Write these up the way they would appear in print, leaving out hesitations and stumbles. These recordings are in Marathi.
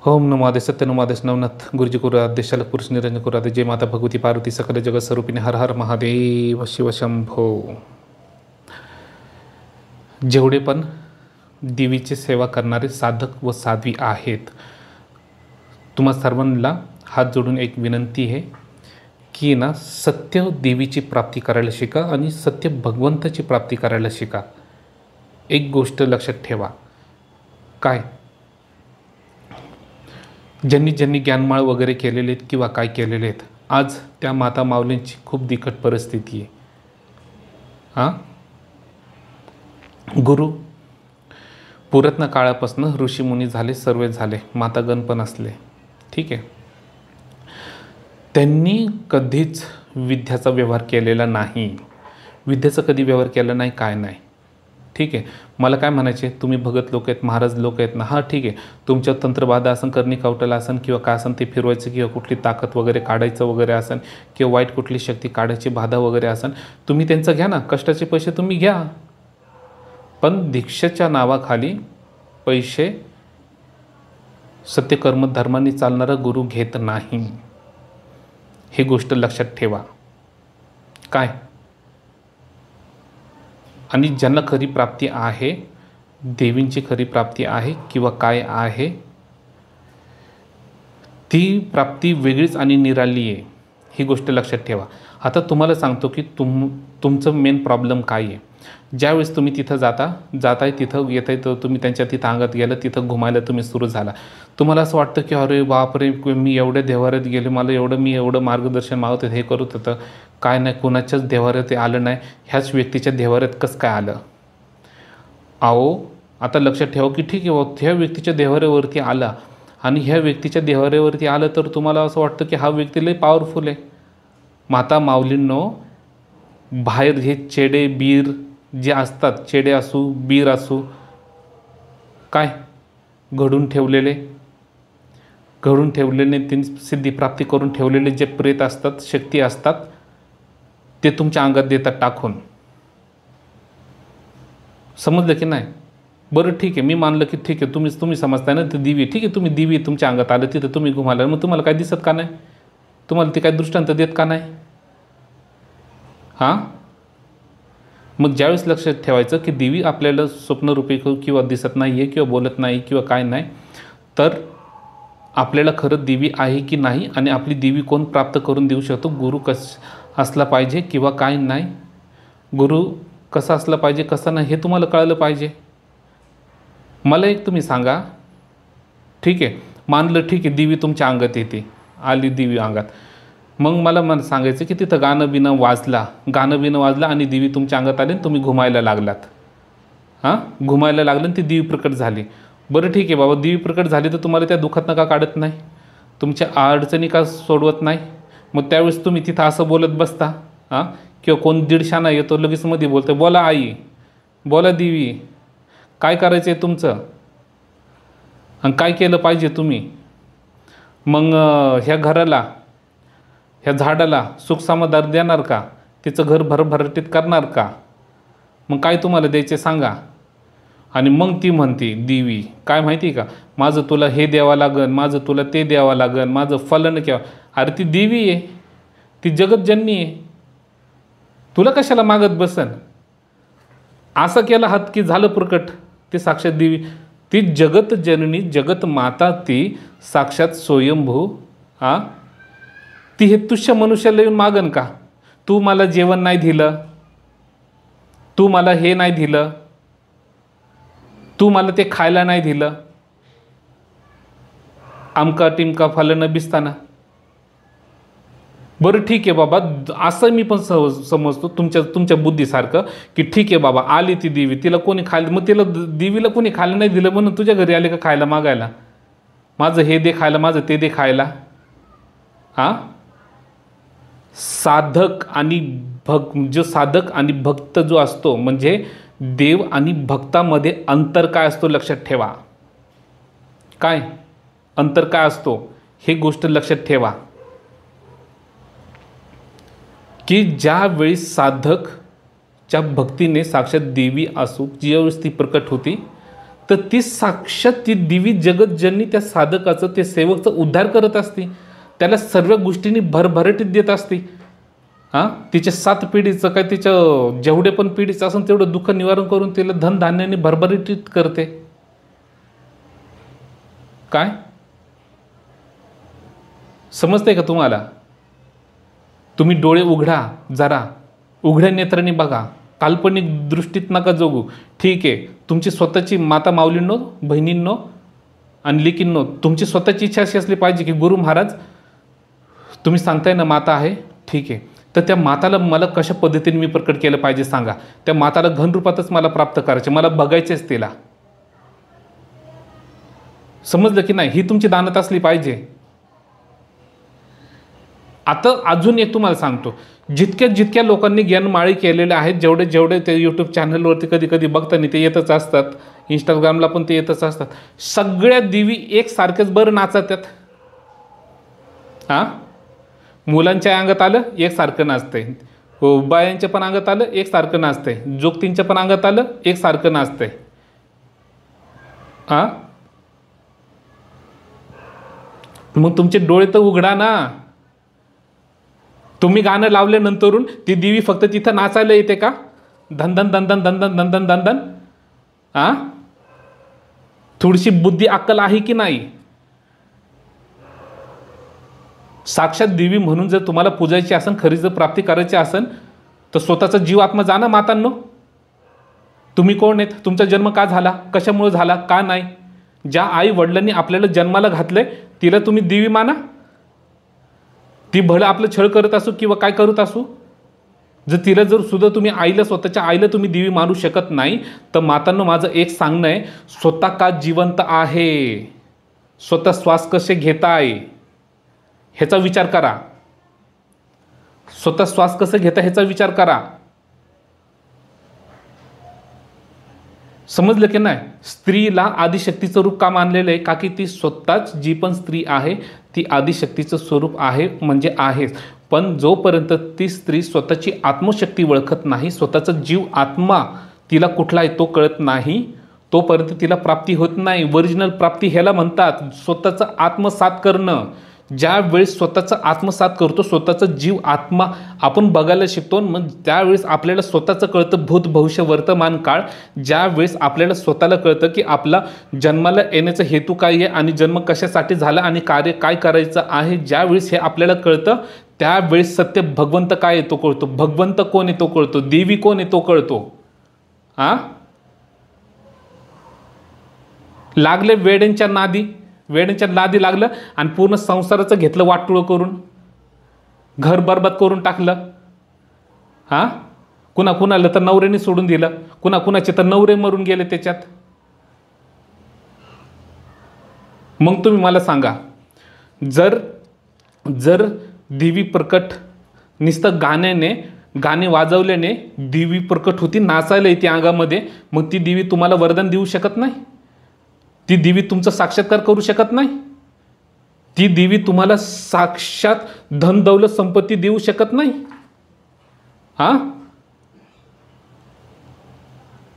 ओम नमो आदे सत्य नमो आदेश नवनाथ गुरुजी गुरु आदेश शालक पुरुष निरंजन गुरु आदेश जय माता भगवती पार्वती सकल जगत स्वरूपिणी हर हर महादेव शिव शंभो। जेवढे पण देवीची सेवा करणारे साधक व साध्वी आहेत, तुम्हा सर्वांना हात जोडून एक विनंती आहे की ना, सत्य देवीची प्राप्ती करायला शिका आणि सत्य भगवंताची प्राप्ती करायला शिका। एक गोष्ट लक्षात ठेवा, काय ज्यांनी ज्यांनी ज्ञानमाळ वगैरे केलेले आहेत किंवा काय केलेले आहेत, आज त्या माता माऊलींची खूप बिकट परिस्थिती आहे। गुरु पुरातन काळापासून ऋषीमुनी झाले, सर्व झाले, मातागण पण असले, ठीक आहे। त्यांनी कधीच विद्याचा व्यवहार केलेला नाही, विद्याचा कधी व्यवहार केला नाही, काय नाही, ठीक आहे। मला काय म्हणायचे, तुम्ही भगत लोक आहेत, महाराज लोक आहेत ना, हां ठीक आहे, तुमच्या तंत्रबाधा असन, करणी कवटला असन किंवा काय असन ते फिरवायचं, किंवा कुठली ताकद वगैरे काढायचं वगैरे असन, किंवा वाईट कुठली शक्ती काढायची बाधा वगैरे असन, तुम्ही त्यांचं घ्या ना, कष्टाचे पैसे तुम्ही घ्या, पण दीक्षेच्या नावाखाली पैसे सत्यकर्म धर्माने चालणारा गुरु घेत नाही, ही गोष्ट लक्षात ठेवा। काय आणि ज्यांना खरी प्राप्ती आहे, देवींची खरी प्राप्ती आहे किंवा काय आहे, ती प्राप्ती वेगळीच आणि निराळी आहे, ही गोष्ट लक्षात ठेवा। आता तुम्हाला सांगतो की तुमचं मेन प्रॉब्लेम काय आहे। ज्यावेळेस तुम्ही तिथं जाताय तिथं येताय, तर तुम्ही त्यांच्या तिथं अंगात गेलं, तिथं घुमायला तुम्ही सुरू झाला, तुम्हाला असं वाटतं की अरे बापरे, मी एवढ्या देवाऱ्यात गेले, मला मी एवढं मार्गदर्शन मागवतं, हे करत होतं, काय नाही, कुणाच्याच देवाऱ्यात आलं नाही, ह्याच व्यक्तीच्या देवाऱ्यात कसं काय आलं? आओ आता लक्षात ठेवा की ठीक आहे, ह्या व्यक्तीच्या देवाऱ्यावरती आला आणि ह्या व्यक्तीच्या देवाऱ्यावरती आलं तर तुम्हाला असं वाटतं की हा व्यक्ती लय पॉवरफुल आहे। माता माऊलींनो, बाहेर हे चेडे बीर जे असतात, चेडे असू बीर असू, काय घडून ठेवलेले त्यांनी सिद्धिप्राप्ती करून ठेवलेले जे प्रेत असतात, शक्ती असतात, ते तुमच्या अंगात देतात टाकून, समजलं की नाही? बरं ठीक आहे, मी मानलं की ठीक आहे, तुम्ही समजताय ना, ते दिवी ठीक आहे, तुम्ही दिवी तुमच्या अंगात आलं, तिथं तुम्ही घुमाला, मग तुम्हाला काय दिसत का नाही? तुम्हाला ते काय दृष्टांत देत का नाही? हां, मग ज्यावेळेस लक्षात ठेवायचं की देवी आपल्याला स्वप्नरूपी किंवा दिसत नाही आहे किंवा बोलत नाही किंवा काय नाही, तर आपल्याला खरं देवी आहे की नाही आणि आपली देवी कोण प्राप्त करून देऊ शकतो, गुरु असला पाहिजे किंवा काय नाही, गुरु कसा असला पाहिजे कसं नाही, हे तुम्हाला कळलं पाहिजे। मला एक तुम्ही सांगा, ठीक आहे, मानलं ठीक आहे, देवी तुमच्या अंगात येते, आली देवी अंगात, मग मला सांगायचं की तिथं गाणं बिणं वाजलं आणि देवी तुमच्या अंगात आली आणि तुम्ही घुमायला लागलात, घुमायला लागलं आणि ती देवी प्रकट झाली। बरं ठीक आहे बाबा, देवी प्रकट झाली तर तुम्हाला त्या दुःखात का काढत नाही, तुमच्या अडचणी का सोडवत नाही? मग त्यावेळेस तुम्ही तिथं असं बोलत बसता, किंवा कोण दीडशाना येतो लगेच मध्ये बोलतो, बोला आई, बोला देवी, काय करायचं आहे तुमचं आणि काय केलं पाहिजे तुम्ही? मग ह्या घराला, ह्या झाडाला सुख समाधान देणार का? तिचं घर भरभराटीत करणार का? मग काय तुम्हाला द्यायचे सांगा? आणि मग ती म्हणते देवी, काय माहिती का, माझं तुला हे द्यावं लागन, माझं तुला ते द्यावं लागन, माझं फलन केव्हा, अरे ती देवी आहे, ती जगतजननी आहे, तुला कशाला मागत बसन? असं केला हात की झालं प्रकट, ती साक्षात देवी, ती जगत जननी, जगत माता, ती साक्षात स्वयंभू, ती हे तुष्य मनुष्याला येऊन मागन का? तू मला जेवण नाही दिलं, तू मला हे नाही दिलं, तू मला ते खायला नाही दिलं, आमका टिमका फलन बिस्ताना, बरं ठीक आहे बाबा, असं मी पण समजतो तुमच्या बुद्धीसारखं की ठीक आहे बाबा, आली ती देवी, तिला कोणी खायला, मग तिला देवीला कोणी खायला नाही दिलं म्हणून तुझ्या घरी आले का खायला मागायला, माझं हे दे खायला, माझं ते दे खायला? साधक आणि भक्त जो असतो, म्हणजे देव आणि भक्तामध्ये अंतर काय असतो लक्षात ठेवा। काय अंतर काय असतो हे गोष्ट लक्षात ठेवा, की ज्यावेळी साधकच्या भक्तीने साक्षात देवी असू ज्यावेळेस ती प्रकट होती, तर ती साक्षात ती दिवी जगतजननी त्या साधकाचं, ते सेवकचं उद्धार करत असते, त्याला सर्व गोष्टींनी भरभराटीत देत असते. हां, तिच्या 7 पिढीचं काय, तिच्या जेवढे पण पिढीचं असेल तेवढं दुःख निवारण करून तिला धनधान्याने भरभराटीत करते. काय समजतंय का तुम्हाला? तुम्ही डोळे उघडा, जरा उघड्या नेत्रांनी बघा, काल्पनिक दृष्टीत नका जगू. ठीक आहे, तुमची स्वतःची माता माऊलींनो, बहिणींनो आणि लेकींनो, तुमची स्वतःची इच्छा अशी असली पाहिजे की गुरु महाराज तुम्ही सांगताय ना माता आहे, ठीक आहे, तर त्या माताला मला कशा पद्धतीने मी प्रकट केलं पाहिजे सांगा. त्या माताला घनरूपातच मला प्राप्त करायचे, मला बघायचेच तिला. समजलं की नाही? ही तुमची दानत असली पाहिजे. आता अजून एक तुम्हाला सांगतो, जितक्या लोकांनी ज्ञानमाळी केलेल्या आहेत, जेवढे ते यूट्यूब चॅनलवरती कधी कधी बघताना ते येतच असतात, इंस्टाग्रामला पण ते येतच असतात, सगळ्या देवी एकसारखेच बरं नाचतात. हां, मुलांच्या अंगात आलं एकसारखं नाचतंय, बायांच्या पण अंगात आलं एकसारखं नाचतंय, जोगतींच्या पण अंगात आलं एकसारखं नाचतंय. हां, मग तुमचे डोळे तर उघडा ना. तुम्ही गाणं लावल्यानंतरून ती देवी फक्त तिथं नाचायला येते का? धनधन धनधन धनधन धनधन धनधन. हां, थोडीशी बुद्धी अक्कल आहे की नाही? साक्षात देवी म्हणून जर तुम्हाला पूजायची असेल, खरी जर प्राप्ती करायची असेल, तर स्वतःचा जीव आत्मा जाणं मातांनो. तुम्ही कोण आहेत? तुमचा जन्म का झाला? कशामुळे झाला? का नाही? ज्या आई वडिलांनी आपल्याला जन्माला घातलंय तिला तुम्ही देवी माना. ती भलं आपलं छळ करत असू किंवा काय करत असू, जर सुद्धा तुम्ही आईला, स्वतःच्या आईला तुम्ही देवी मानू शकत नाही, तर मातांनो माझं एक सांगणं आहे, स्वतः का जिवंत आहे, स्वतः श्वास कसे घेताय ह्याचा विचार करा. स्वतः श्वास कसं घेता ह्याचा विचार करा. समजलं की नाही? स्त्रीला आदिशक्तीचं रूप का मानलेलं आहे? का की ती स्वतःच, जी पण स्त्री आहे ती आदिशक्तीचं स्वरूप आहे, म्हणजे आहेच. पण जोपर्यंत ती स्त्री स्वतःची आत्मशक्ती ओळखत नाही, स्वतःचा जीव आत्मा तिला कुठला आहे तो कळत नाही, तोपर्यंत तिला प्राप्ती होत नाही. ओरिजिनल प्राप्ती ह्याला म्हणतात, स्वतःचं आत्मसात करणं. ज्या वेळेस स्वतःचं आत्मसात करतो, स्वतःचा जीव आत्मा आपण बघायला शिकतो, मग त्यावेळेस आपल्याला स्वतःचं कळतं भूत भविष्य वर्तमान काळ. ज्या वेळेस आपल्याला स्वतःला कळतं की आपला जन्माला येण्याचा हेतू काय आहे आणि जन्म कशासाठी झाला आणि कार्य काय करायचं आहे, ज्यावेळेस हे आपल्याला कळतं, त्यावेळेस सत्य भगवंत काय आहे तो कळतो, भगवंत कोण आहे तो कळतो, देवी कोण आहे तो कळतो. हां, लागले वेड्यांच्या नादी लागलं आणि पूर्ण संसाराचं घेतलं वाटुळं करून, घर बरबाद करून टाकलं. हां, कुणाला तर नवऱ्याने सोडून दिलं, कुणाचे तर नवरे मरून गेले त्याच्यात. मग तुम्ही मला सांगा, जर देवी प्रकट नुसतं गाणे वाजवल्याने देवी प्रकट होती, नाचायला येते अंगामध्ये, मग ती देवी तुम्हाला वरदान देऊ शकत नाही? ती देवी तुमचा साक्षात्कार करू शकत नाही? ती देवी तुम्हाला साक्षात धन दौलत संपत्ती देऊ शकत नाही? हां,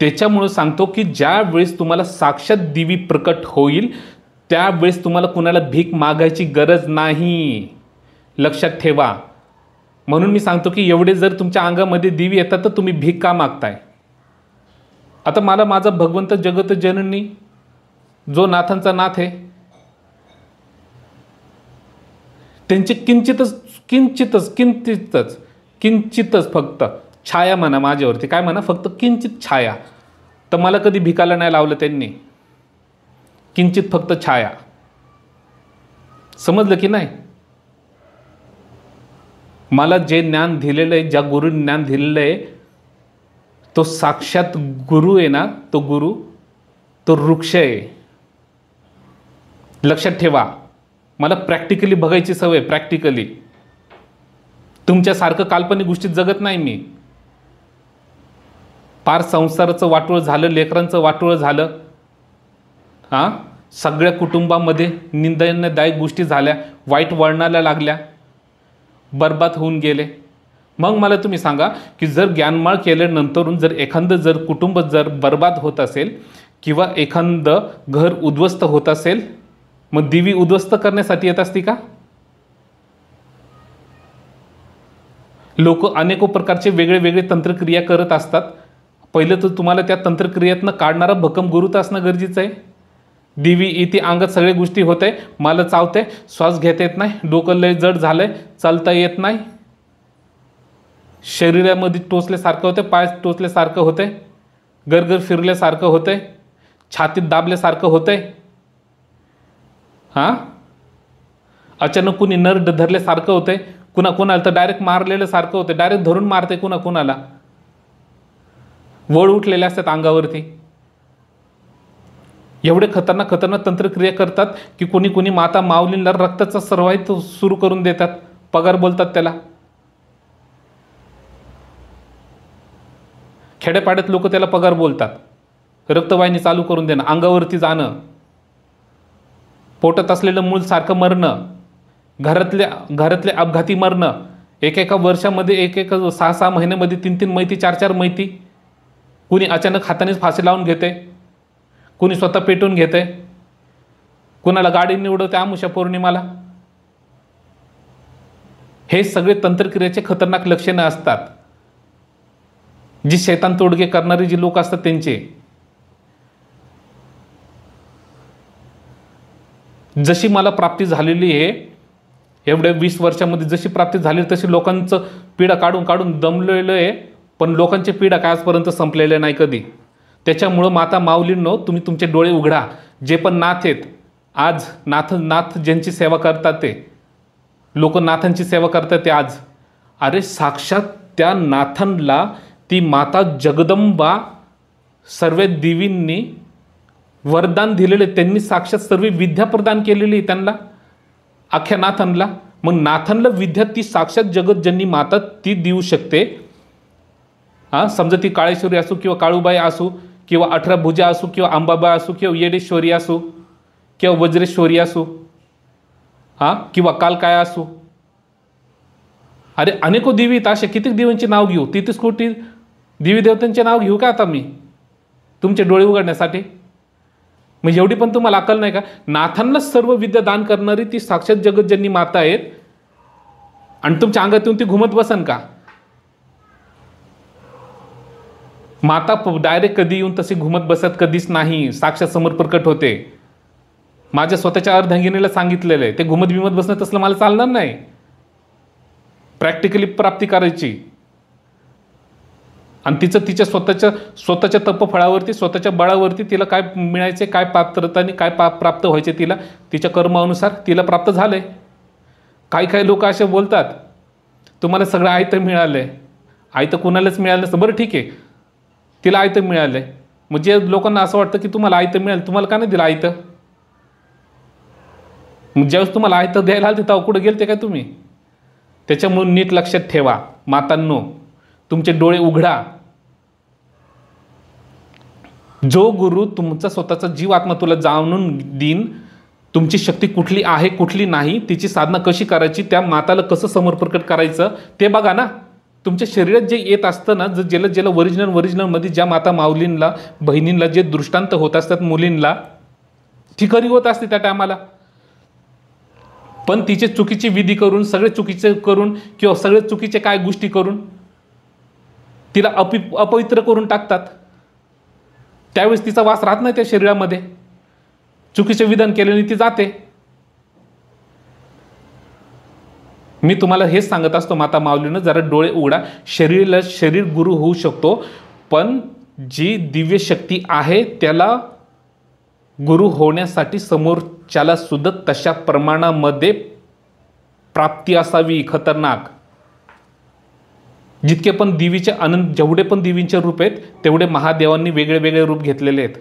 त्याच्यामुळे सांगतो की ज्या वेळेस तुम्हाला साक्षात देवी प्रकट होईल, त्यावेळेस तुम्हाला कुणाला भीक मागायची गरज नाही, लक्षात ठेवा. म्हणून मी सांगतो की एवढे जर तुमच्या अंगामध्ये देवी येतात तर तुम्ही भीक का मागताय? आता मला माझा भगवंत जगत जननी, जो नाथांचा नाथ आहे, त्यांची किंचितच फक्त छाया म्हणा माझ्यावरती, काय म्हणा, फक्त किंचित छाया, तर मला कधी भिकाला नाही लावलं त्यांनी. किंचित फक्त छाया. समजलं की नाही? मला जे ज्ञान दिलेलं आहे, ज्या गुरुने ज्ञान दिलेलं आहे, तो साक्षात गुरु आहे ना, तो गुरु तो वृक्ष आहे. लक्षात ठेवा. मला प्रॅक्टिकली बघायची सवय, प्रॅक्टिकली. तुमच्यासारखं काल्पनिक गोष्टीत जगत नाही मी. पार संसाराचं वाटोळं झालं, लेकरांचं वाटोळं झालं. हां, सगळ्या कुटुंबामध्ये निंदनदायक गोष्टी झाल्या, वाईट वळणाला लागल्या, बरबाद होऊन गेले. मग मला तुम्ही सांगा की जर ज्ञानमाळ केल्यानंतरून जर एखादं कुटुंब जर बरबाद होत असेल, किंवा एखादं घर उद्ध्वस्त होत असेल, मग देवी उद्ध्वस्त करण्यासाठी येत असती का? लोक अनेको प्रकारचे वेगळे वेगळे तंत्रक्रिया करत असतात. पहिलं तर तुम्हाला त्या तंत्रक्रियेतनं काढणारा भक्कम गुरु तर असणं गरजेचं आहे. देवी इथे अंगात सगळ्या गोष्टी होत आहे, मला चावते, श्वास घेता येत नाही, डोकं लय जड झालंय, चालता येत नाही, शरीरामध्ये टोचल्यासारखं होतं, पाय टोचल्यासारखं होतंय, गरगर फिरल्यासारखं होतंय, छातीत दाबल्यासारखं होतंय, हां अचानक कुणी नर धरल्यासारखं होतंय, कुणाला तर डायरेक्ट मारलेलं सारखं होतं, डायरेक्ट धरून मारते कुणाला, वळ उठलेले असतात अंगावरती. एवढे खतरनाक तंत्रक्रिया करतात की कोणी माता माऊलींना रक्ताचा सर्वाहित सुरू करून देतात, पगार बोलतात त्याला. खेड्यापाड्यात लोक त्याला पगार बोलतात. रक्तवाहिनी चालू करून देणं, अंगावरती जाणं, पोटात असलेलं मूल सारखं मरणं, घरातले अपघाती मरणं, एकेका वर्षामध्ये एक 6 महिन्यामध्ये 3 मैती 4 मैती. कुणी अचानक हातानेच फाशी लावून घेते, कुणी स्वतः पेटून घेते, कुणाला गाडी निवडवते आमुषा पौर्णिमाला. हे सगळे तंत्रक्रियेचे खतरनाक लक्षणे असतात, जी शैतान तोडगे करणारे जी लोक असतात त्यांचे. जशी मला प्राप्ती झालेली आहे, एवढ्या 20 वर्षामध्ये जशी प्राप्ती झाली तशी लोकांचं पीडा काढून दमलेलं आहे, पण लोकांची पीडा काय आजपर्यंत संपलेल्या नाही कधी. त्याच्यामुळं माता माऊलींनो, तुम्ही तुमचे डोळे उघडा. जे पण नाथ आहेत आज, नाथ ज्यांची सेवा करतात ते लोक, नाथांची सेवा करतात ते आज, अरे साक्षात त्या नाथांना ती माता जगदंबा सर्व देवींनी वरदान दिलेले, त्यांनी साक्षात सर्व विद्या प्रदान केलेली त्यांना, अख्ख्या नाथांना. मग नाथांना विद्या ती साक्षात जगतजननी माता ती देऊ शकते. समजा ती काळेश्वरी असो किंवा काळूबाई असो किंवा 18 भुजा असो किंवा अंबाबाई असो किंवा येडेश्वरी असो किंवा वज्रेश्वरी असो, किंवा कालकाय असो. अरे अनेको देवी आहेत, असे किती देवींचे नाव घेऊ, 33 कोटी देवी देवतांचे नाव घेऊ का आता मी तुमचे डोळे उघडण्यासाठी? मग एवढी पण तुम्हाला अक्कल नाही का? नाथांना सर्व विद्या दान करणारी ती साक्षात जगतजननी माता आहेत, आणि तुमच्या अंगात येऊन ती घुमत बसन का? माता डायरेक्ट कधी येऊन तशी घुमत बसत कधीच नाही, साक्षात समोर प्रकट होते. माझ्या स्वतःच्या अर्धांगिनीला सांगितलेलं आहे, ते घुमत बिमत बसणं तसलं मला चालणार नाही. प्रॅक्टिकली प्राप्ती करायची, आणि तिचं तिच्या स्वतःच्या तपफळावरती, स्वतःच्या बळावरती तिला काय मिळायचे, काय पात्रताने काय प्राप्त व्हायचे, तिला तिच्या कर्मानुसार तिला प्राप्त झाले. काही लोक असे बोलतात तुम्हाला सगळं आयतं मिळालंय, आयतं कुणालाच मिळालं नसतं. बरं ठीक आहे, तिला आयतं मिळालंय, मग जे लोकांना असं वाटतं की तुम्हाला आयतं मिळालं, तुम्हाला का नाही दिलं आयतं? मग ज्यावेळेस तुम्हाला आयतं द्यायला आलं तेव्हा कुठं गेलते काय तुम्ही? त्याच्यामुळे नीट लक्षात ठेवा मातांनो, तुमचे डोळे उघडा. जो गुरु तुमचा स्वतःचा जीव आत्मा तुला जाणून देईन, तुमची शक्ती कुठली आहे कुठली नाही, तिची साधना कशी करायची, त्या माताला कसं समोर प्रकट करायचं ते बघा ना. तुमच्या शरीरात जे येत असतं ना, ज्याला ओरिजिनलमध्ये ज्या माता माऊलींना बहिणींना जे दृष्टांत होत असतात मुलींना, ती खरी होत असते त्या टायमाला. पण तिचे चुकीची विधी करून, सगळे चुकीचे करून किंवा सगळे चुकीचे काय गोष्टी करून तिला अपवित्र करून टाकतात. त्यावेळेस तिचा वास राहत नाही त्या शरीरामध्ये, चुकीचे विधान केल्याने ती जाते. मी तुम्हाला हेच सांगत असतो, माता माऊलीनं जरा डोळे उघडा. शरीर गुरु होऊ शकतो, पण जी दिव्य शक्ती आहे त्याला गुरु होण्यासाठी समोरच्याला सुद्धा तशा प्रमाणामध्ये प्राप्ती असावी. खतरनाक जितके पण देवीचे अनंत, जेवढे पण देवींचे रूप आहेत तेवढे महादेवांनी वेगळे वेगळे रूप घेतलेले आहेत.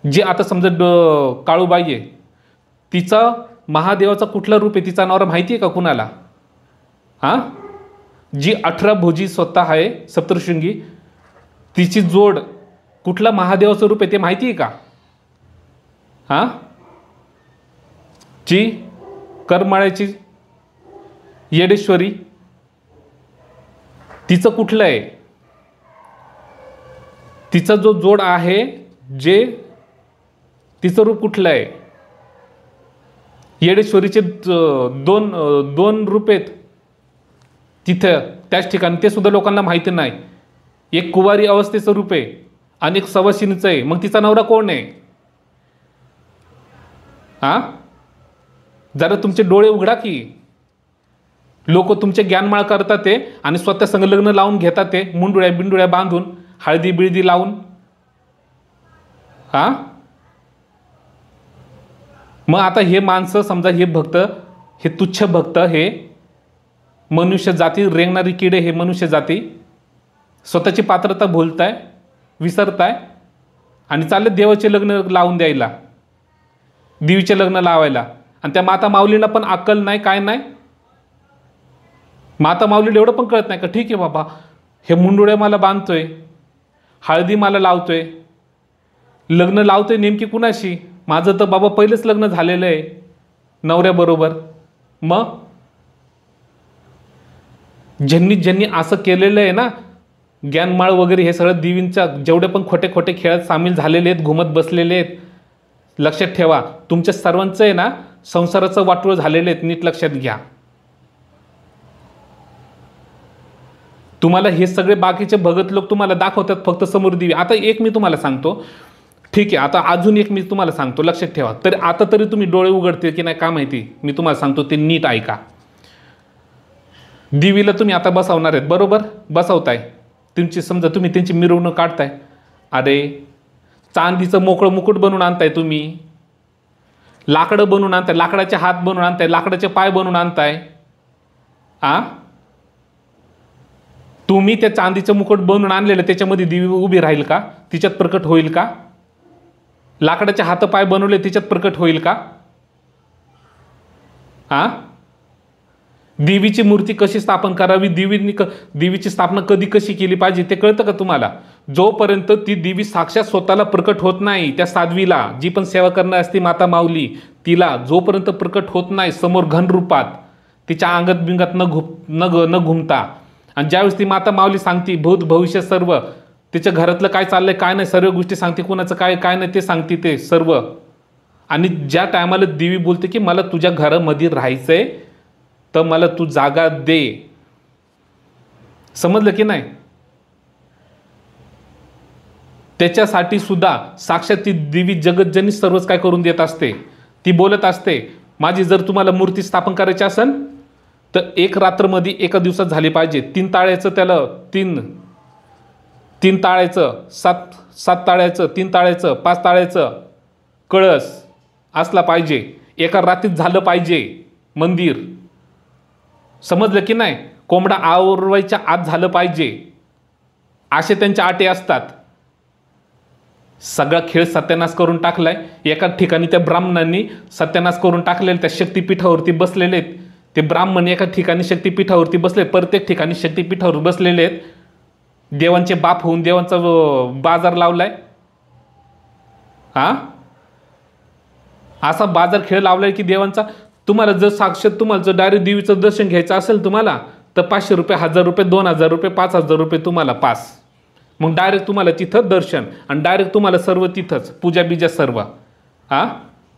जे आता समजा काळूबाई आहे, तिचा महादेवाचा कुठला रूप आहे तिचा नवरा माहिती आहे का कुणाला? जी 18 भुजी स्वतः आहे सप्तशृंगी, तिची जोड कुठला महादेवाचं रूप आहे ते माहिती आहे का? जी करमाळ्याची येडेश्वरी, तिचं कुठलं आहे? तिचा जो जोड आहे, जे तिचं रूप कुठलं आहे? येडेश्वरीचे दोन रूप आहेत तिथं त्याच ठिकाणी, ते सुद्धा लोकांना माहिती नाही. एक कुवारी अवस्थेचं रूप आहे आणि एक सवासिनीचं आहे. मग तिचा नवरा कोण आहे? हा, जरा तुमचे डोळे उघडा की. लोक तुमचे ज्ञानमाळ करतात ते आणि स्वतः संग लग्न लावून घेतात ते, मुंडुळ्या बिंडुळ्या बांधून, हळदी बिळदी लावून. हा, मग आता हे माणसं समजा, हे भक्त, हे तुच्छ भक्त, हे मनुष्य जाती रेंगणारी किडे, हे मनुष्य जाती स्वतःची पात्रता भूलताय, विसरताय आणि चालले देवाचे लग्न लावून द्यायला, देवीचे लग्न लावायला. आणि त्या माता माऊलीला पण अक्कल नाही, काय नाही. माता माऊलीला एवढं पण कळत नाही का, ठीक आहे बाबा, हे मुंडुळे मला बांधतोय, हळदी मला लावतोय, लग्न लावतोय नेमकी कुणाशी? माझं तर बाबा पहिलेच लग्न झालेलं आहे नवऱ्याबरोबर. मग ज्यांनी असं केलेलं आहे ना, ज्ञानमाळ वगैरे हे सगळं देवींच्या जेवढे पण खोटे खोटे खेळात सामील झालेले आहेत, घुमत बसलेले आहेत, लक्षात ठेवा, तुमच्या सर्वांचं आहे ना संसाराचं वाटोळ झालेलं आहे, नीट लक्षात घ्या. तुम्हाला हे सगळे बाकीचे भगत लोक तुम्हाला दाखवतात फक्त समोर देवी. आता एक मी तुम्हाला सांगतो, ठीक आहे, आता अजून एक मी तुम्हाला सांगतो, लक्षात ठेवा. तर आता तरी तुम्ही डोळे उघडते की नाही का माहिती, मी तुम्हाला सांगतो ते नीट ऐका. देवीला तुम्ही आता बसवणार आहेत, बरोबर? बसवताय, तुमची समजा तुम्ही त्यांची मिरवणूक काढताय. अरे चांदीचं मोकळं मुकुट बनवून आणताय तुम्ही, लाकडं बनवून आणताय, लाकडाचे हात बनवून आणताय, लाकडाचे पाय बनवून आणताय. तुम्ही त्या चांदीचं मुकुट बनवून आणलेलं त्याच्यामध्ये देवी उभी राहील का? तिच्यात प्रकट होईल का? लाकडाचे हात पाय बनवले तिच्यात प्रकट होईल का? देवीची मूर्ती कशी स्थापन करावी, देवीची स्थापना कशी केली पाहिजे ते कळतं का तुम्हाला? जोपर्यंत ती देवी साक्षात स्वतःला प्रकट होत नाही, त्या साध्वीला जी पण सेवा करणार असते माता माऊली, तिला जोपर्यंत प्रकट होत नाही समोर घन रूपात, तिच्या अंगात बिंगात न घुमता, आणि ज्यावेळेस ती माता माऊली सांगते भूत भविष्य सर्व, तिच्या घरातलं काय चाललंय काय नाही सर्व गोष्टी सांगते, कुणाचं काय काय नाही ते सांगते ते सर्व. आणि ज्या टायमाला देवी बोलते की मला तुझ्या घरामध्ये राहायचंय तर मला तू जागा दे, समजलं की नाही? त्याच्यासाठी सुद्धा साक्षात ती देवी जगतजनी सर्वच काय करून देत असते. ती बोलत असते, माझी जर तुम्हाला मूर्ती स्थापन करायची असेल तर एक रात्रमध्ये एका दिवसात झाली पाहिजे. 3 ताळ्याचं त्याला 3 ताळ्याचं 7 ताळ्याचं 3 ताळ्याचं 5 ताळ्याचं कळस असला पाहिजे, एका रात्रीत झालं पाहिजे मंदिर, समजलं की नाही? कोंबडा आवरवायच्या आत झालं पाहिजे, असे त्यांच्या अटी असतात. सगळा खेळ सत्यानाश करून टाकलाय. एका ठिकाणी त्या ब्राह्मणांनी सत्यानाश करून टाकलेले, त्या शक्तिपीठावरती बसलेले आहेत ते ब्राह्मण, एका ठिकाणी शक्तिपीठावरती बसले, प्रत्येक ठिकाणी शक्तिपीठावर बसलेले आहेत. देवांचे बाप होऊन देवांचा बाजार लावलाय. असा बाजार खेळ लावलाय की देवांचा. तुम्हाला जर साक्षात तुम्हाला जर डायरेक्ट देवीचं दर्शन घ्यायचं असेल तुम्हाला तर 500 रुपये, 1000 रुपये, 2000 रुपये, 5000 रुपये तुम्हाला पास. मग डायरेक्ट तुम्हाला तिथं दर्शन आणि डायरेक्ट तुम्हाला सर्व तिथंच पूजा बिजा सर्व.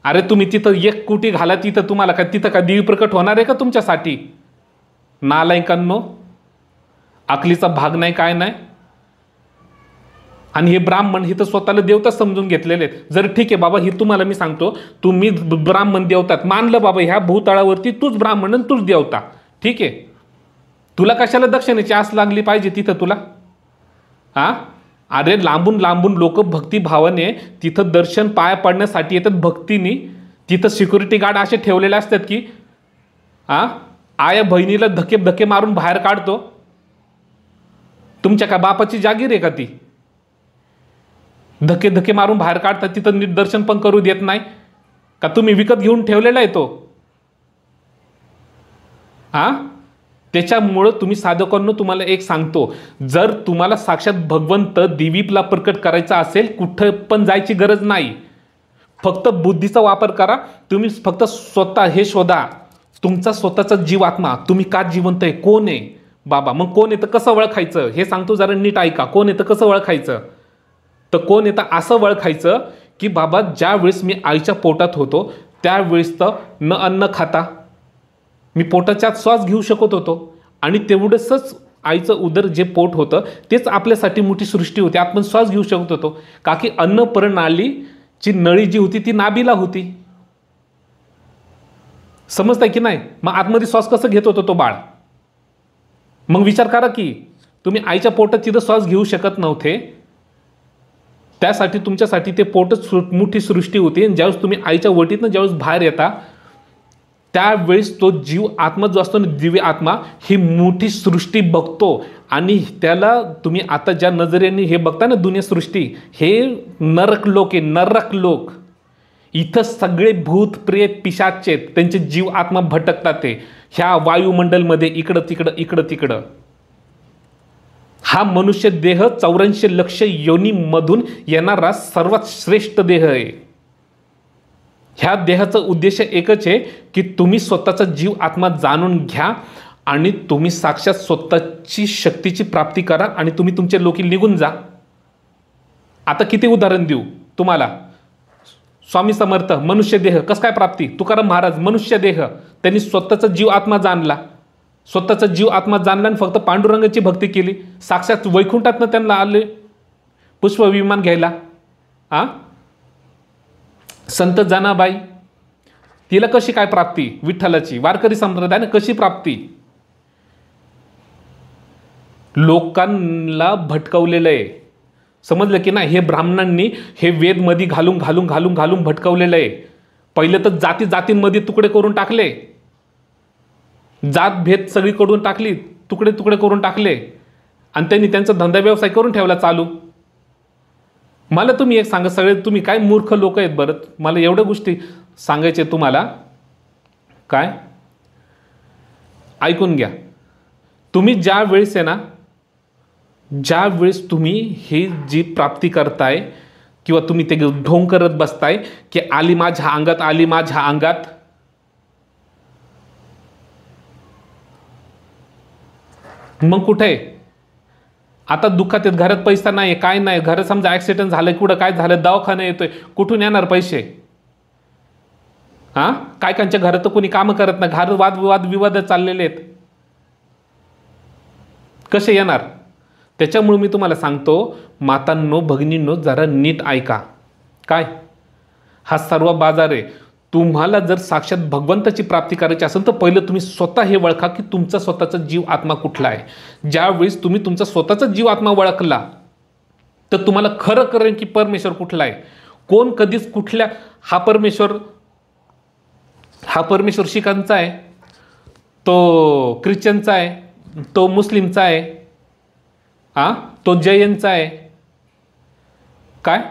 अरे तुम्ही तिथं 1 कोटी घाला, तिथं तुम्हाला काय तिथं का देवी प्रकट होणार आहे का तुमच्यासाठी? नालायकांनो, अकलीचा भाग नाही काय नाही. आणि हे ब्राह्मण हे तर स्वतःला देवता समजून घेतलेले आहेत. जर ठीक आहे बाबा, हे तुम्हाला मी सांगतो, तुम्ही ब्राह्मण देवतात मानलं बाबा, ह्या भूतळावरती तूच ब्राह्मण तूच देवता, ठीक आहे, तुला कशाला दक्षिणेची आस लागली पाहिजे तिथं तुला? अरे लांबून लांबून लोक भक्तिभावाने तिथं दर्शन पाया पडण्यासाठी येतात भक्तीने. तिथं सिक्युरिटी गार्ड असे ठेवलेले असतात की आया बहिणीला धक्के मारून बाहेर काढतो. तुमच्या का बापाची जागीर आहे का ती? धक्के मारून बाहेर काढतात, तिथं नीट दर्शन पण करू देत नाही का? तुम्ही विकत घेऊन ठेवलेला आहे तो? त्याच्यामुळं तुम्ही साधकांनो तुम्हाला एक सांगतो, जर तुम्हाला साक्षात भगवंत देवीला प्रकट करायचा असेल, कुठं पण जायची गरज नाही, फक्त बुद्धीचा वापर करा. तुम्ही फक्त स्वतः हे शोधा, तुमचा स्वतःचा जीवात्मा, तुम्ही का जिवंत आहे, कोण आहे बाबा? मग कोण आहे तर कसं ओळखायचं हे सांगतो, जरा नीट ऐका. कोण आहे तर कसं ओळखायचं? तर कोण येतं असं ओळखायचं की बाबा ज्या वेळेस मी आईच्या पोटात होतो त्यावेळेस तर न अन्न खाता मी पोटाच्या आत श्वास घेऊ शकत होतो आणि तेवढंच आईचं उदर जे पोट होतं तेच आपल्यासाठी मोठी सृष्टी होती. आपण श्वास घेऊ शकत होतो का की अन्न प्रणालीची नळी जी होती ती नाभीला होती. समजताय की नाही? मग आतमध्ये श्वास कसं घेत होतो तो बाळ? मग विचार करा की तुम्ही आईच्या पोटात तिथं श्वास घेऊ शकत नव्हते, त्यासाठी तुमच्यासाठी ते पोटच मोठी सृष्टी होती. आणि ज्यावेळेस तुम्ही आईच्या वटीतनं ज्यावेळेस बाहेर येता त्यावेळेस तो जीव आत्मा जो असतो ना, दिव्य आत्मा, ही मोठी सृष्टी बघतो आणि त्याला तुम्ही आता ज्या नजरेने हे बघता ना दुनिया सृष्टी, हे नरक लोक आहे, नरक लोक. इथं सगळे भूत प्रेत पिशाचे त्यांचे जीव आत्मा भटकतात ते ह्या वायुमंडलमध्ये इकडं तिकडं. हा मनुष्य देह 84 लक्ष योनीमधून येणारा सर्वात श्रेष्ठ देह आहे. ह्या देहाचा उद्देश एकच आहे की तुम्ही स्वतःचा जीव आत्मा जाणून घ्या आणि तुम्ही साक्षात स्वतःची शक्तीची प्राप्ती करा आणि तुम्ही तुमच्या लोकी निघून जा. आता किती उदाहरण देऊ तुम्हाला. स्वामी समर्थ मनुष्य देह कसं काय प्राप्ती, तुकाराम महाराज मनुष्य देह, त्यांनी स्वतःचा जीव आत्मा जाणला, स्वतःचा जीव आत्मा जाणला आणि फक्त पांडुरंगाची भक्ती केली. साक्षात वैकुंठातनं त्यांना आले पुष्प विमान घ्यायला. संत जनाबाई, तिला कशी काय प्राप्ती, विठ्ठलाची वारकरी संप्रदायाने कशी प्राप्ती? लोकांना भटकवलेलं आहे. समजलं की नाही? हे ब्राह्मणांनी हे वेद मध्ये घालून भटकवलेलं आहे. पहिले तर जातींमध्ये तुकडे करून टाकले, जात भेद सगळीकडून टाकली, तुकडे करून टाकले आणि त्यांनी त्यांचा धंदा व्यवसाय करून ठेवला चालू. मला तुम्ही एक सांगा, सगळे तुम्ही काय मूर्ख लोक आहेत बरं. मला एवढ्या गोष्टी सांगायचे तुम्हाला. काय ऐकून घ्या. तुम्ही ज्या वेळेस आहे ना, ज्या वेळेस तुम्ही ही जी प्राप्ती करताय किंवा तुम्ही ते ढोंग करत बसताय की आली माझ्या अंगात, आली माझ्या अंगात, मग कुठे आता दुःखात आहेत, घरात पैसा नाही, काय नाही, घरात समजा ॲक्सिडेंट झालं, कुठं काय झालं, दवाखाना येतोय, कुठून येणार पैसे? काय कांच्या घरात तर कोणी कामं करत नाही, घर विवाद चाललेले आहेत, कसे येणार? त्याच्यामुळे मी तुम्हाला सांगतो मातांनो, भगिनींनो, जरा नीट ऐका. काय हा सर्व बाजार आहे. तुम्हाला जर साक्षात भगवंताची प्राप्ती करायची असेल तर पहिलं तुम्ही स्वतः हे ओळखा की तुमचा स्वतःचा जीव आत्मा कुठला आहे. ज्यावेळेस तुम्ही तुमचा स्वतःचा जीव आत्मा ओळखला तर तुम्हाला खरं कळेल की परमेश्वर कुठला आहे. कोण कधीच कुठल्या हा परमेश्वर शिखांचा आहे, तो ख्रिश्चनचा आहे, तो मुस्लिमचा आहे, तो जैनचा आहे. काय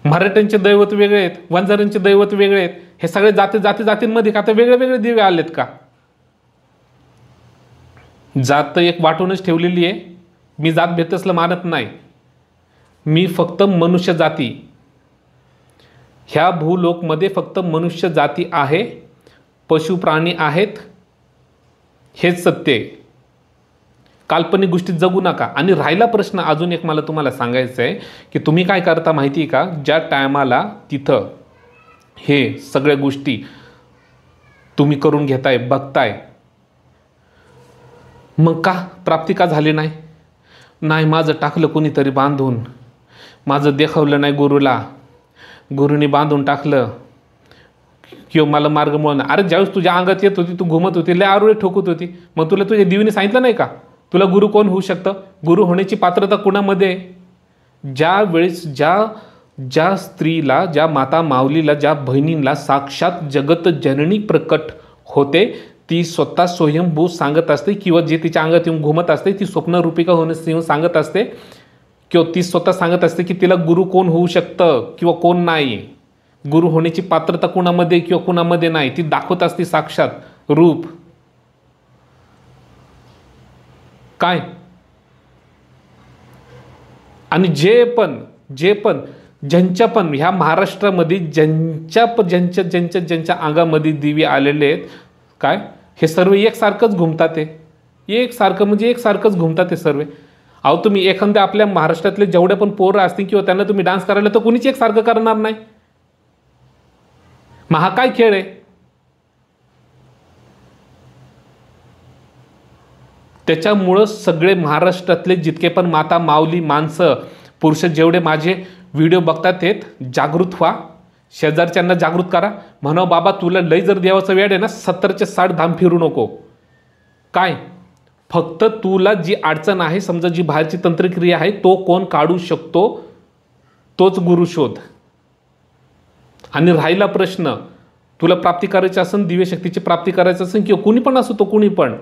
मराठ्यांचे दैवत वेगळे आहेत, वंजारांचे दैवत वेगळे आहेत. हे सगळे जातींमध्ये का तर वेगळे दिवे आलेत का? जात एक वाटूनच ठेवलेली आहे. मी जात भेद असलं मानत नाही. मी फक्त मनुष्य जाती, ह्या भूलोकमध्ये फक्त मनुष्य जाती आहे, पशु प्राणी आहेत, हेच सत्य आहे. काल्पनिक गोष्टीत जगू नका. आणि राहिला प्रश्न अजून एक मला तुम्हाला सांगायचं आहे की तुम्ही काय करता माहिती आहे का? ज्या टायमाला तिथं हे सगळ्या गोष्टी तुम्ही करून घेताय, बघताय, मग का प्राप्ती का झाली नाही? नाही, माझं टाकलं कोणीतरी बांधून, माझं देखावलं नाही गुरुला, गुरुने बांधून टाकलं किंवा मला मार्ग मिळणार. अरे ज्यावेळेस तुझ्या अंगात येत होती, तू घुमत होती, लय आरोळी ठोकत होती, मग तुला तुझ्या देवीने सांगितलं नाही का तुला गुरु कोण होऊ शकतं? गुरु होण्याची पात्रता कुणामध्ये? ज्या वेळेस ज्या स्त्रीला, ज्या माता माऊलीला, ज्या बहिणींना साक्षात जगत जननी प्रकट होते, ती स्वतः स्वयंभू सांगत असते किंवा जे तिच्या अंगात येऊन घुमत असते ती स्वप्नरूपिका होण्यास सांगत असते किंवा ती स्वतः सांगत असते की तिला गुरु कोण होऊ शकतं किंवा कोण नाही. गुरु होण्याची पात्रता कुणामध्ये किंवा कुणामध्ये नाही, ती दाखवत असते साक्षात रूप. काय आणि जे पण ज्यांच्या पण ह्या महाराष्ट्रामध्ये ज्यांच्या अंगामध्ये दिवे आलेले आहेत, काय हे सर्व एकसारखंच घुमतात. ते एकसारखं म्हणजे एकसारखंच घुमतात ते सर्व. अहो तुम्ही एखाद्या आपल्या महाराष्ट्रातले जेवढे पण पोरं असतील किंवा त्यांना तुम्ही डान्स करायला तर कुणीच एकसारखं करणार नाही. मग हा काय खेळ आहे? त्याच्यामुळं सगळे महाराष्ट्रातले जितके पण माता माऊली माणसं पुरुष जेवढे माझे व्हिडिओ बघतात आहेत, जागृत व्हा, शेजारच्यांना जागृत करा. म्हणा बाबा तुला लय जर देवाचा वेळ आहे ना 70चे 60 धाम फिरू नको. काय फक्त तुला जी अडचण आहे, समजा जी बाहेरची तंत्रक्रिया आहे, तो कोण काढू शकतो तोच गुरु शोध. आणि राहिला प्रश्न, तुला प्राप्ती करायची असेल, दिव्य शक्तीची प्राप्ती करायची असेल किंवा कुणी पण असो, तो कुणी पण,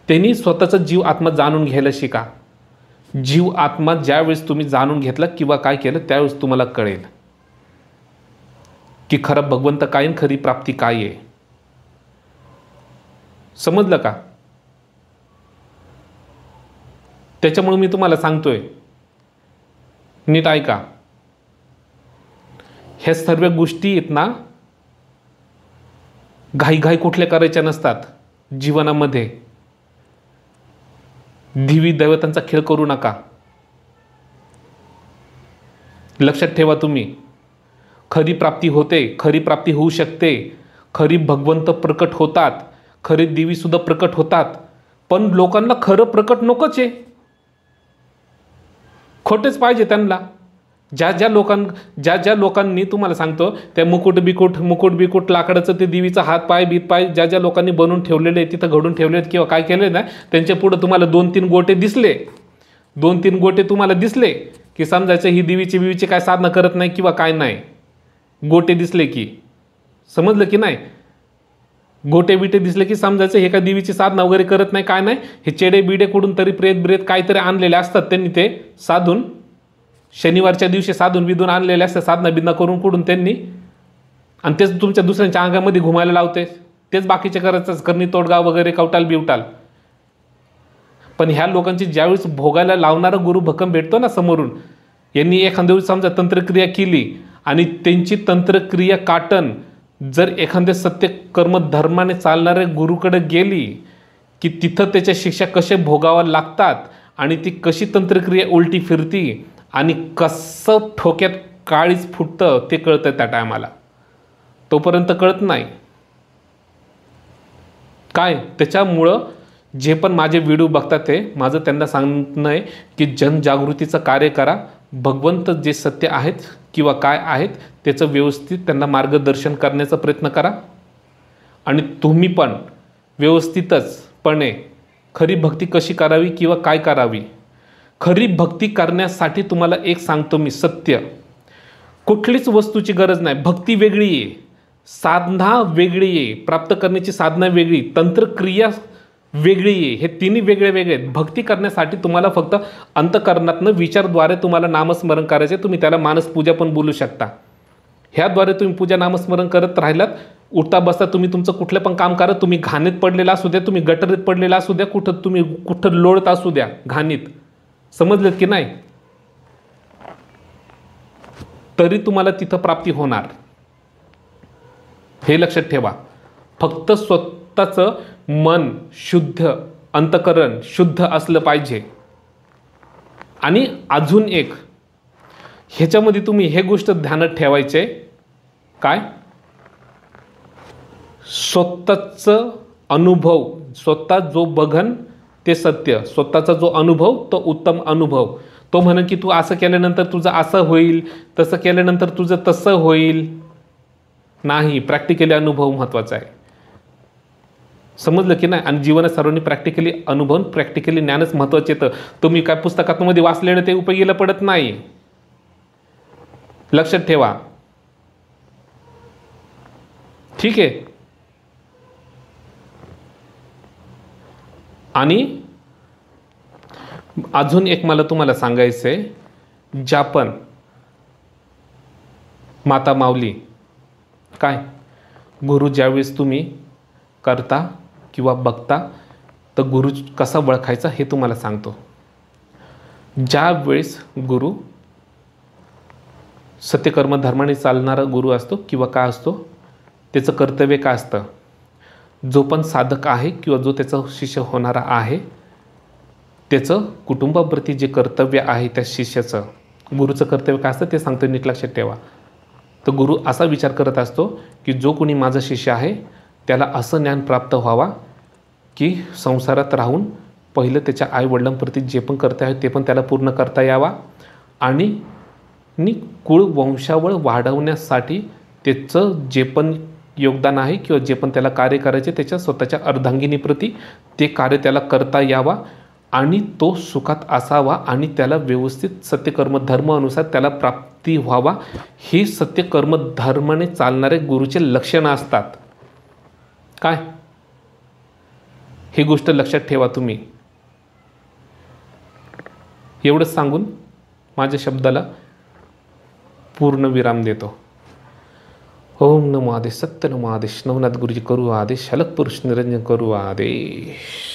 त्यांनी स्वतःचा जीव आत्मा जाणून घ्यायला शिका. जीव आत्मा ज्यावेळेस तुम्ही जाणून घेतला किंवा काय केलं त्यावेळेस तुम्हाला कळेल की खरं भगवंत काय आणि खरी प्राप्ती काय आहे. समजलं का? त्याच्यामुळे मी तुम्हाला सांगतोय, नीट ऐका. ह्या सर्व गोष्टी आहेत ना, घाई कुठल्या करायच्या नसतात जीवनामध्ये. देवी दैवतांचा खेळ करू नका. लक्षात ठेवा, तुम्ही खरी प्राप्ती होते, खरी प्राप्ती होऊ शकते, खरी भगवंत प्रकट होतात, खरी देवी सुद्धा प्रकट होतात. पण लोकांना खरं प्रकट नकोच आहे, खोटेच पाहिजे त्यांना. ज्या ज्या लोकांनी तुम्हाला सांगतो त्या मुकुट बिकुट लाकडाचं ते देवीचा हात पाय ज्या लोकांनी बनवून ठेवलेले तिथं घडून ठेवलेत किंवा काय केले ना, त्यांच्या पुढे तुम्हाला 2-3 गोटे दिसले, 2-3 गोटे तुम्हाला दिसले की समजायचं ही देवीची काय साधना करत नाही किंवा काय नाही. गोटे दिसले की समजलं की नाही, गोटे बिटे दिसले की समजायचं हे काय देवीची साधना वगैरे करत नाही, काय नाही. हे चेडे बिडे कुठून तरी प्रेत काहीतरी आणलेले असतात त्यांनी, ते साधून शनिवारच्या दिवशी साधून बिधून आणलेले असतात, साधना बिधना करून कुठून त्यांनी, आणि तेच तुमच्या दुसऱ्यांच्या अंगामध्ये घुमायला लावते. तेच बाकीचे करायचं, करणी तोडगाव वगैरे कवटाल बिवटाल. पण ह्या लोकांची ज्यावेळेस भोगायला लावणारा गुरु भक्कम भेटतो ना समोरून, यांनी एखाद्या वेळेस समजा तंत्रक्रिया केली आणि त्यांची तंत्रक्रिया काटन जर एखाद्या सत्य कर्म धर्माने चालणाऱ्या गुरुकडे गेली की तिथं त्याच्या शिक्षा कसे भोगाव्या लागतात आणि ती कशी तंत्रक्रिया उलटी फिरती आणि कसं ठोक्यात काळीच फुटतं ते कळतं त्या टायमाला. तोपर्यंत कळत नाही. काय त्याच्यामुळं जे पण माझे व्हिडिओ बघतात ते माझं त्यांना सांगणं आहे की जनजागृतीचं कार्य करा. भगवंत जे सत्य आहेत किंवा काय आहेत त्याचं व्यवस्थित त्यांना मार्गदर्शन करण्याचा प्रयत्न करा. आणि तुम्ही पण व्यवस्थितचपणे खरी भक्ती कशी करावी किंवा काय करावी. खरी भक्ती करण्यासाठी तुम्हाला एक सांगतो मी सत्य, कुठलीच वस्तूची गरज नाही. भक्ती वेगळी आहे, साधना वेगळी आहे, प्राप्त करण्याची साधना वेगळी, तंत्रक्रिया वेगळी आहे. हे तिन्ही वेगळे आहेत. भक्ती करण्यासाठी तुम्हाला फक्त अंतःकरणातनं विचारद्वारे तुम्हाला नामस्मरण करायचे. तुम्ही त्याला मानसपूजा पण बोलू शकता. ह्याद्वारे तुम्ही पूजा नामस्मरण करत राहिलात, उठता बसता तुम्ही तुमचं कुठलं पण काम करा. तुम्ही घाणीत पडलेला असू द्या, तुम्ही गटरीत पडलेला असू द्या, कुठं लोळत असू द्या घाणीत, समजलेत की नाही, तरी तुम्हाला तिथं प्राप्ती होणार. हे लक्षात ठेवा. फक्त स्वतःचं मन शुद्ध, अंतःकरण शुद्ध असलं पाहिजे. आणि अजून एक ह्याच्यामध्ये तुम्ही हे गोष्ट ध्यानात ठेवायचे, काय, स्वतःचं अनुभव, स्वतः जो बघन ते सत्य, स्वतःचा जो अनुभव तो उत्तम अनुभव. तो म्हणेन की तू असं केल्यानंतर तुझं असं होईल, तसं केल्यानंतर तुझं तसं होईल. नाही, प्रॅक्टिकली अनुभव महत्त्वाचा आहे. समजलं की नाही. आणि जीवनात सर्वांनी प्रॅक्टिकली अनुभव, प्रॅक्टिकली ज्ञानच महत्त्वाचे येतं. तुम्ही काय पुस्तकातमध्ये वाचलेलं ते उपयोगीला पडत नाही. लक्षात ठेवा. ठीक आहे. आणि अजून एक मला तुम्हाला सांगायचं आहे, ज्या पण माता माऊली, काय गुरु ज्यावेळेस तुम्ही करता किंवा बघता तर गुरु कसा ओळखायचा हे तुम्हाला सांगतो. ज्या वेळेस गुरु सत्यकर्म धर्माने चालणारा गुरु असतो किंवा काय असतो, त्याचं कर्तव्य काय असतं, जो पण साधक आहे किंवा जो त्याचा शिष्य होणारा आहे त्याचं कुटुंबाप्रती जे कर्तव्य आहे त्या शिष्याचं, गुरुचं कर्तव्य काय असतं ते सांगतो, नीट लक्षात ठेवा. तर गुरु असा विचार करत असतो की जो कोणी माझा शिष्य आहे त्याला असं ज्ञान प्राप्त व्हावा की संसारात राहून पहिलं त्याच्या आईवडिलांप्रती जे पण कर्तव्य आहे ते पण त्याला पूर्ण करता यावा, आणि कुळ वंशावळ वाढवण्यासाठी त्याचं जे पण योगदान आहे किंवा जे पण त्याला कार्य करायचे त्याच्या स्वतःच्या अर्धांगिनीप्रती ते कार्य त्याला करता यावा, आणि तो सुखात असावा, आणि त्याला व्यवस्थित सत्यकर्म धर्म अनुसार त्याला प्राप्ती व्हावा. हे सत्यकर्म धर्माने चालणारे गुरुचे लक्षणं असतात. काय ही गोष्ट लक्षात ठेवा तुम्ही. एवढंच सांगून माझ्या शब्दाला पूर्ण विराम देतो. ओम नमो आदेश, सत्य नमो आदेश, नवनाथ गुरुजी करू आदेश, अलग पुरुष निरंजन करू आदेश.